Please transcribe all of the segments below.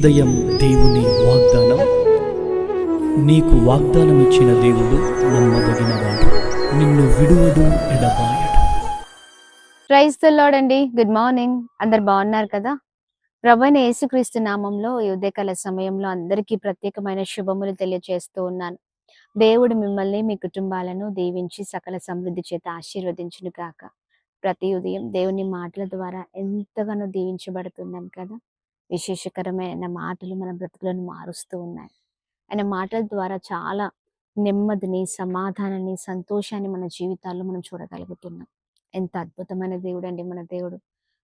ఉదయం దేవుని వాగ్దానం. నీకు వాగ్దానం ఇచ్చిన దేవుడు నమ్మదగినవాడు, నిన్ను విడువడు, ఎడబాయడు. ప్రైజ్ ది లార్డ్ అండి. Good morning. అందరు బాగున్నారు కదా? ప్రభువైన యేసుక్రీస్తు నామంలో ఈ ఉదయకాల సమయంలో అందరికీ ప్రత్యేకమైన శుభములు తెలియజేస్తూ ఉన్నాను. దేవుడు మిమ్మల్ని మీ కుటుంబాలను దీవించి సకల సమృద్ధి చేత ఆశీర్వదించును గాక. ప్రతి ఉదయం దేవుని మాటల ద్వారా ఎంతగానో దీవించబడుతున్నాం కదా. విశేషకరమైన మాటలు మన బ్రతుకులను మారుస్తూ ఉన్నాయి. ఆయన మాటల ద్వారా చాలా నెమ్మదిని, సమాధానాన్ని, సంతోషాన్ని మన జీవితాల్లో మనం చూడగలుగుతున్నాం. ఎంత అద్భుతమైన దేవుడు అండి మన దేవుడు.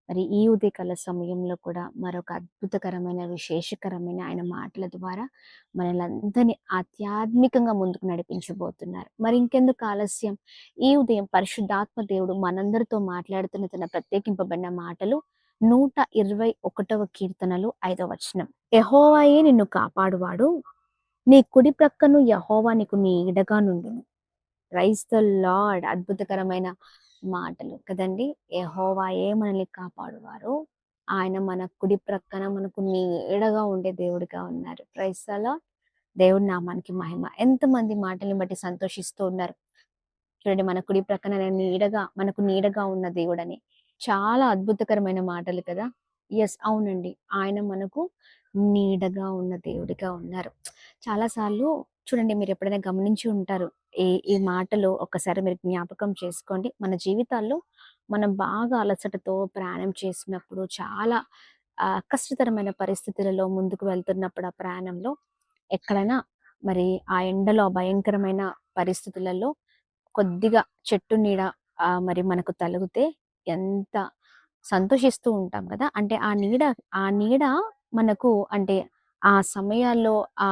మరి ఈ ఉదయకాల సమయంలో కూడా మరొక అద్భుతకరమైన, విశేషకరమైన ఆయన మాటల ద్వారా మనలందరినీ ఆధ్యాత్మికంగా ముందుకు నడిపించబోతున్నారు. మరి ఇంకెందుకు ఆలస్యం? ఈ ఉదయం పరిశుద్ధాత్మ దేవుడు మనందరితో మాట్లాడుతున్న తన ప్రత్యేకింపబడిన మాటలు 121వ కీర్తనలు 5వ వచనం. యెహోవాయే నిన్ను కాపాడువాడు, నీ కుడి ప్రక్కను యెహోవా నీకు నీడగా నుండును. Praise the lord. అద్భుతకరమైన మాటలు కదండి. యెహోవాయే మనల్ని కాపాడువారు, ఆయన మన కుడి ప్రక్కన మనకు నీడగా ఉండే దేవుడిగా ఉన్నారు. Praise the lord. దేవుడి నామానికి మహిమ. ఎంతమంది మాటల్ని బట్టి సంతోషిస్తూ ఉన్నారు చూడండి. మన కుడి ప్రక్కన మనకు నీడగా ఉన్న దేవుడని. చాలా అద్భుతకరమైన మాటలు కదా. ఎస్, అవునండి, ఆయన మనకు నీడగా ఉన్న దేవుడిగా ఉన్నారు. చాలాసార్లు చూడండి, మీరు ఎప్పుడైనా గమనించి ఉంటారు. ఈ ఈ మాటలు ఒక్కసారి మీరు జ్ఞాపకం చేసుకోండి. మన జీవితాల్లో మనం బాగా అలసటతో ప్రయాణం చేసినప్పుడు, చాలా కష్టతరమైన పరిస్థితులలో ముందుకు వెళ్తున్నప్పుడు, ఆ ప్రయాణంలో ఎక్కడైనా మరి ఆ ఎండలో భయంకరమైన పరిస్థితులలో కొద్దిగా చెట్టు నీడ మరి మనకు తలిగితే ఎంత సంతోషిస్తూ ఉంటాం కదా. అంటే ఆ నీడ మనకు అంటే ఆ సమయాల్లో ఆ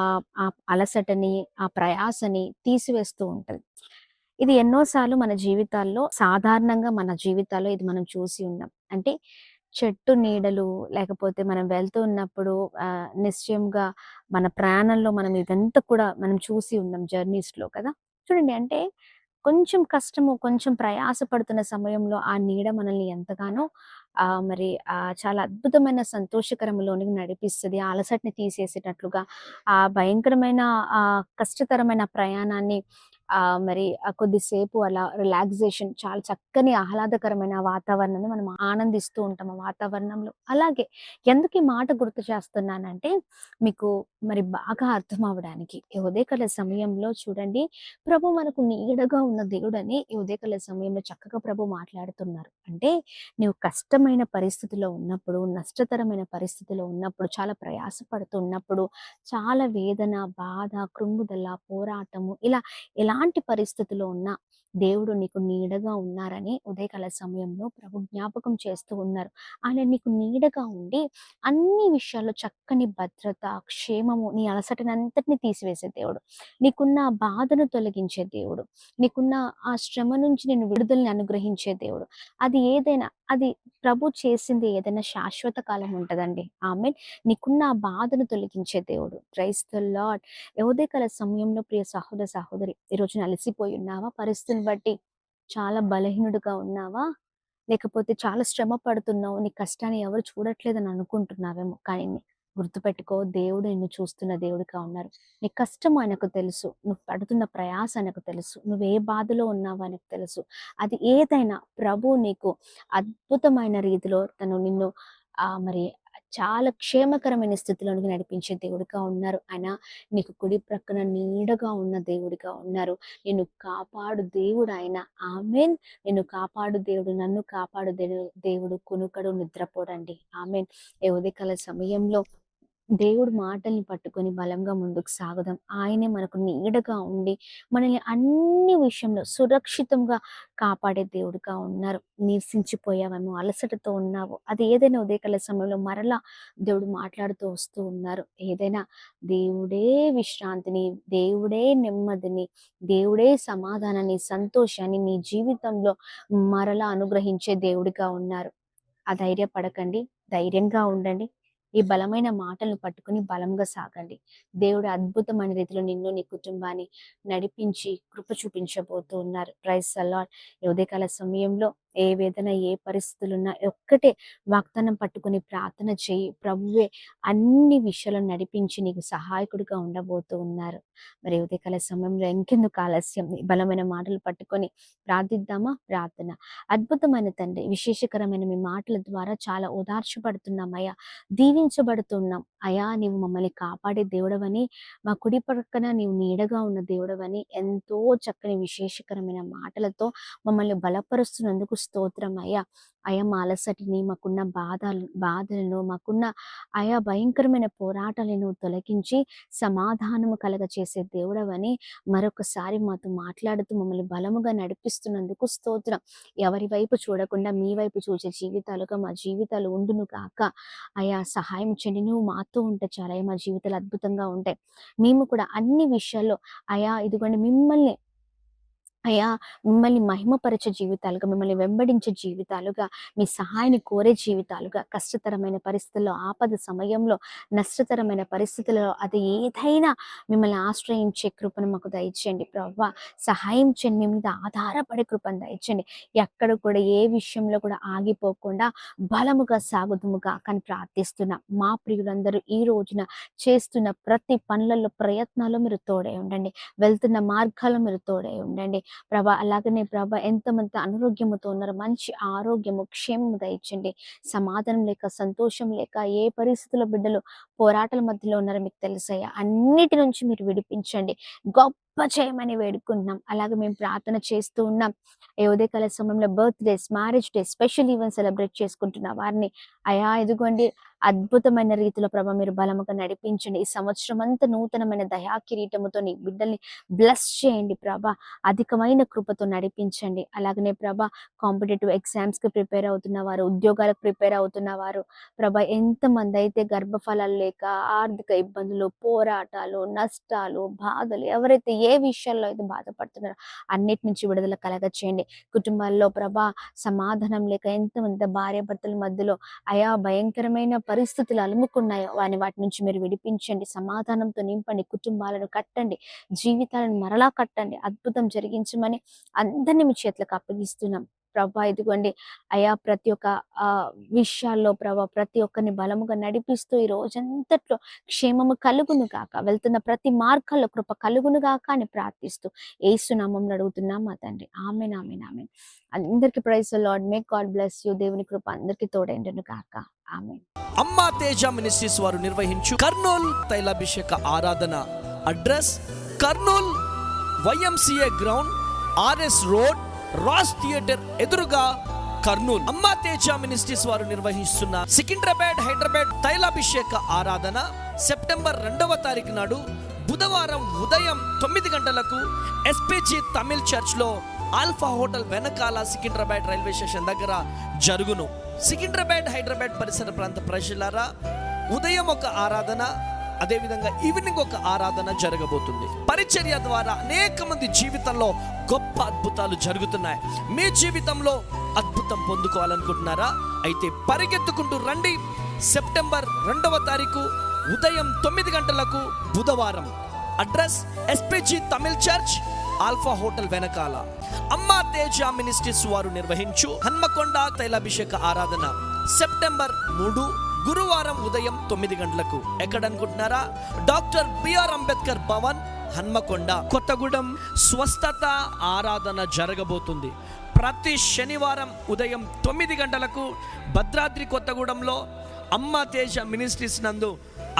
అలసటని, ఆ ప్రయాసని తీసివేస్తూ ఉంటది. ఇది ఎన్నోసార్లు మన జీవితాల్లో, సాధారణంగా మన జీవితాల్లో ఇది మనం చూసి ఉన్నాం. అంటే చెట్టు నీడలు లేకపోతే మనం వెళ్తూ ఉన్నప్పుడు నిశ్చయంగా మన ప్రయాణంలో మనం ఇదంతా కూడా మనం చూసి ఉన్నాం జర్నీస్‌లో కదా. చూడండి, అంటే కొంచెం కష్టము, కొంచెం ప్రయాస పడుతున్న సమయంలో ఆ నీడ మనల్ని ఎంతగానో మరి చాలా అద్భుతమైన సంతోషకరంలోనికి నడిపిస్తది. ఆ అలసటని తీసేసేటట్లుగా, ఆ భయంకరమైన కష్టతరమైన ప్రయాణాన్ని మరి కొద్దిసేపు అలా రిలాక్సేషన్, చాలా చక్కని ఆహ్లాదకరమైన వాతావరణాన్ని మనం ఆనందిస్తూ ఉంటాం ఆ వాతావరణంలో. అలాగే ఎందుకు ఈ మాట గుర్తు చేస్తున్నానంటే, మీకు మరి బాగా అర్థం అవ్వడానికి. ఈ ఉదయకాల సమయంలో చూడండి, ప్రభు మనకు నీడగా ఉన్న దేవుడని ఈ ఉదయకాల సమయంలో చక్కగా ప్రభు మాట్లాడుతున్నారు. అంటే నీవు కష్టమైన పరిస్థితిలో ఉన్నప్పుడు, నష్టతరమైన పరిస్థితిలో ఉన్నప్పుడు, చాలా ప్రయాస పడుతున్నప్పుడు, చాలా వేదన, బాధ, కృంగుదల, పోరాటము, ఇలా ఎలాంటి పరిస్థితిలో ఉన్నా దేవుడు నీకు నీడగా ఉన్నారని ఉదయకాల సమయంలో ప్రభు జ్ఞాపకం చేస్తూ ఉన్నారు. ఆయన నీకు నీడగా ఉండి అన్ని విషయాల్లో చక్కని భద్రత, క్షేమము, నీ అలసటనంతటిని తీసివేసే దేవుడు, నీకున్న బాధను తొలగించే దేవుడు, నీకున్న ఆ శ్రమ నుంచి నేను విడుదలని అనుగ్రహించే దేవుడు. అది ఏదైనా, అది ప్రభు చేసింది ఏదైనా శాశ్వత కాలం ఉంటదండి. ఆమేన్. నీకున్న ఆ బాధను తొలగించే దేవుడు. Praise the lord. ఉదయకాల సమయంలో ప్రియ సహోదర సహోదరి, ఈరోజు అలసిపోయి ఉన్నావా? పరిస్థితిని బట్టి చాలా బలహీనుడిగా ఉన్నావా? లేకపోతే చాలా శ్రమ పడుతున్నావు, నీ కష్టాన్ని ఎవరు చూడట్లేదని అనుకుంటున్నావేమో. కానీ గుర్తుపెట్టుకో, దేవుడు నిన్ను చూస్తున్న దేవుడిగా ఉన్నారు. నీ కష్టం ఆయనకు తెలుసు, నువ్వు పడుతున్న ప్రయాస ఆయనకు తెలుసు, నువ్వు ఏ బాధలో ఉన్నావో ఆయనకు తెలుసు. అది ఏదైనా ప్రభు నీకు అద్భుతమైన రీతిలో తను నిన్ను మరి చాలా క్షేమకరమైన స్థితిలోనికి నడిపించే దేవుడిగా ఉన్నారు. ఆయన నీకు కుడి ప్రక్కన నీడగా ఉన్న దేవుడిగా ఉన్నారు. నిన్ను కాపాడు దేవుడు ఆయన. ఆమేన్. నిన్ను కాపాడు దేవుడు, నన్ను కాపాడు దేవుడు కునుకడు, నిద్రపోడండి. ఆమేన్. ఈ ఉదయకాల సమయంలో దేవుడు మాటల్ని పట్టుకొని బలంగా ముందుకు సాగుదాం. ఆయనే మనకు నీడగా ఉండి మనల్ని అన్ని విషయంలో సురక్షితంగా కాపాడే దేవుడిగా ఉన్నారు. నీరసించిపోయావేమో, అలసటతో ఉన్నావు, అది ఏదైనా ఉదయకాల సమయంలో మరలా దేవుడు మాట్లాడుతూ వస్తూ ఉన్నారు. ఏదైనా దేవుడే విశ్రాంతిని, దేవుడే నెమ్మదిని, దేవుడే సమాధానాన్ని, సంతోషాన్ని నీ జీవితంలో మరలా అనుగ్రహించే దేవుడిగా ఉన్నారు. ధైర్యపడకండి, ధైర్యంగా ఉండండి. ఈ బలమైన మాటలను పట్టుకుని బలంగా సాగండి. దేవుడు అద్భుతమైన రీతిలో నిన్ను, నీ కుటుంబాన్ని నడిపించి కృప చూపించబోతూ ఉన్నారు. Praise the lord. ఈ ఉదయకాల సమయంలో ఏ వేదన, ఏ పరిస్థితులున్నా ఒక్కటే వాగ్దానం పట్టుకొని ప్రార్థన చేయి. ప్రభువే అన్ని విషయాలను నడిపించి నీకు సహాయకుడిగా ఉండబోతూ ఉన్నారు. మరి ఉదయకాల సమయంలో ఇంకెందుకు ఆలస్యం, ఈ బలమైన మాటలు పట్టుకొని ప్రార్థిద్దామా? ప్రార్థన. అద్భుతమైన తండ్రి, విశేషకరమైన మీ మాటల ద్వారా చాలా ఓదార్చబడుతున్నామయ్యా, దీవించబడుతున్నాం అయా. నీవు మమ్మల్ని కాపాడే దేవుడవని, మా కుడి పక్కన నీవు నీడగా ఉన్న దేవుడవని ఎంతో చక్కని విశేషకరమైన మాటలతో మమ్మల్ని బలపరుస్తున్నందుకు స్తోత్రం అయ్యా. అయా, మా అలసటిని, మాకున్న బాధలను, మాకున్న ఆయా భయంకరమైన పోరాటాలను తొలగించి సమాధానము కలగ చేసే దేవుడవని మరొకసారి మాతో మాట్లాడుతూ మమ్మల్ని బలముగా నడిపిస్తున్నందుకు స్తోత్రం. ఎవరి వైపు చూడకుండా మీ వైపు చూసే జీవితాలుగా మా జీవితాలు ఉండును గాక. అయా, సహాయం చేయండి. నువ్వు మాతో ఉంటే చాలు, మా జీవితాలు అద్భుతంగా ఉంటాయి. మేము కూడా అన్ని విషయాల్లో అయా ఇదిగోండి అయ్యా, మిమ్మల్ని మహిమపరిచే జీవితాలుగా, మిమ్మల్ని వెంబడించే జీవితాలుగా, మీ సహాయాన్ని కోరే జీవితాలుగా, కష్టతరమైన పరిస్థితుల్లో, ఆపద సమయంలో, నష్టతరమైన పరిస్థితుల్లో అది ఏదైనా మిమ్మల్ని ఆశ్రయించే కృపను మాకు దయచేయండి ప్రభువా. సహాయం చేయండి, మీ మీద ఆధారపడే కృపను దయచేయండి. ఎక్కడ కూడా ఏ విషయంలో కూడా ఆగిపోకుండా బలముగా సాగుదుముగా కానీ ప్రార్థిస్తున్నా. మా ప్రియులందరూ ఈ రోజున చేస్తున్న ప్రతి పనులలో, ప్రయత్నాల్లో మీరు తోడై ఉండండి. వెళ్తున్న మార్గాల్లో మీరు తోడై ఉండండి ప్రభా. అలాగనే ప్రభా, ఎంతమంది అనారోగ్యముతో ఉన్నారు, మంచి ఆరోగ్యము, క్షేమము దయచండి. సమాధానం లేక, సంతోషం లేక, ఏ పరిస్థితుల్లో బిడ్డలు పోరాటాల మధ్యలో ఉన్నారో మీకు తెలుసయ్యా. అన్నిటి నుంచి మీరు విడిపించండి, గొప్ప చేయమని వేడుకుంటున్నాం. అలాగే మేము ప్రార్థన చేస్తూ ఉన్నాం. ఏ ఉదయకాల సమయంలో birthdays, marriage days, special event celebrate చేసుకుంటున్న వారిని అయా ఇదిగోండి అద్భుతమైన రీతిలో ప్రభా మీరు బలముగా నడిపించండి. ఈ సంవత్సరం అంతా నూతనమైన దయా కిరీటముతో నీ బిడ్డల్ని బ్లెస్ చేయండి ప్రభా. అధికమైన కృపతో నడిపించండి. అలాగనే ప్రభా, కాంపిటేటివ్ ఎగ్జామ్స్కి ప్రిపేర్ అవుతున్న వారు, ఉద్యోగాలకు ప్రిపేర్ అవుతున్న వారు ప్రభా, ఎంతమంది అయితే గర్భఫలాలు లేక, ఆర్థిక ఇబ్బందులు, పోరాటాలు, నష్టాలు, బాధలు, ఎవరైతే ఏ విషయాల్లో అయితే బాధపడుతున్నారో అన్నిటి నుంచి విడుదల కలగచేయండి. కుటుంబాల్లో ప్రభా సమాధానం లేక ఎంతమంది భార్యాభర్తల మధ్యలో అయా భయంకరమైన పరిస్థితులు అలుముకున్నాయో వాటి నుంచి మీరు విడిపించండి. సమాధానంతో నింపండి, కుటుంబాలను కట్టండి, జీవితాలను మరలా కట్టండి. అద్భుతం జరిగించమని అందరినీ మీ చేతులకు అప్పగిస్తున్నాం ప్రభా. ఇదిగోండి అయా, ప్రతి ఒక్క విషయాల్లో ప్రభా ప్రతి ఒక్కరిని బలముగా నడిపిస్తూ ఈ రోజంతట్లో క్షేమము కలుగును గాక, వెళ్తున్న ప్రతి మార్గాల్లో కృప కలుగును గాక అని ప్రార్థిస్తూ యేసు నామములో అడుగుతున్నాం మా తండ్రి. ఆమేన్, ఆమేన్, ఆమేన్. అందరికీ praise the lord. May God bless you. దేవుని కృప అందరికీ తోడైండును గాక. ఆమేన్. అమ్మా తేజ మినిస్ట్రీస్ వారు నిర్వహించు కర్నూల్ తైలాభిషేక ఆరాధన. Address Kurnool YMCA ground, RS road, రాస్ థియేటర్ ఎదురుగా కర్నూల్. అమ్మా తేజ మినిస్ట్రీస్ వారు నిర్వహిస్తున్న సికింద్రాబాద్ హైదరాబాద్ తైలాభిషేక ఆరాధన సెప్టెంబర్ 2వ తారీఖు నాడు బుధవారం ఉదయం 9 గంటలకు SPG తమిళ్ చర్చ్ లో ఆల్ఫా హోటల్ వెనకాల సికింద్రాబాద్ రైల్వే స్టేషన్ దగ్గర జరుగును. సికింద్రాబాద్ హైదరాబాద్ పరిసర ప్రాంత ప్రజలారా, ఉదయం ఒక ఆరాధన, అదేవిధంగా ఈవినింగ్ ఒక ఆరాధన జరగబోతుంది. పరిచర్య ద్వారా అనేక మంది జీవితంలో గొప్ప అద్భుతాలు జరుగుతున్నాయి. మీ జీవితంలో అద్భుతం పొందుకోవాలనుకుంటున్నారా? అయితే పరిగెత్తుకుంటూ రండి. సెప్టెంబర్ 2వ తారీఖు ఉదయం 9 గంటలకు బుధవారం. Address SPG Tamil church, alpha hotel వెనకాల. అమ్మా తేజ మినిస్ట్రీస్ వారు నిర్వహించు హన్మకొండ తైలాభిషేక ఆరాధన సెప్టెంబర్ 3 గురువారం ఉదయం 9 గంటలకు. ఎక్కడనుకుంటున్నారా? Doctor BR Ambedkar Bhavan, Hanamkonda. కొత్తగూడెం స్వస్థత ఆరాధన జరగబోతుంది. ప్రతి శనివారం ఉదయం 9 గంటలకు భద్రాద్రి కొత్తగూడెంలో అమ్మా తేజ మినిస్ట్రీస్ నందు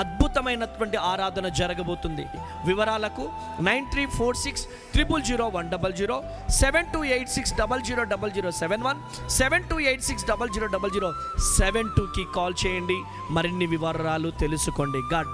అద్భుతమైనటువంటి ఆరాధన జరగబోతుంది. వివరాలకు 9346000100, 7286000071, 7286000072కి కాల్ చేయండి. మరిన్ని వివరాలు తెలుసుకోండి. గాడ్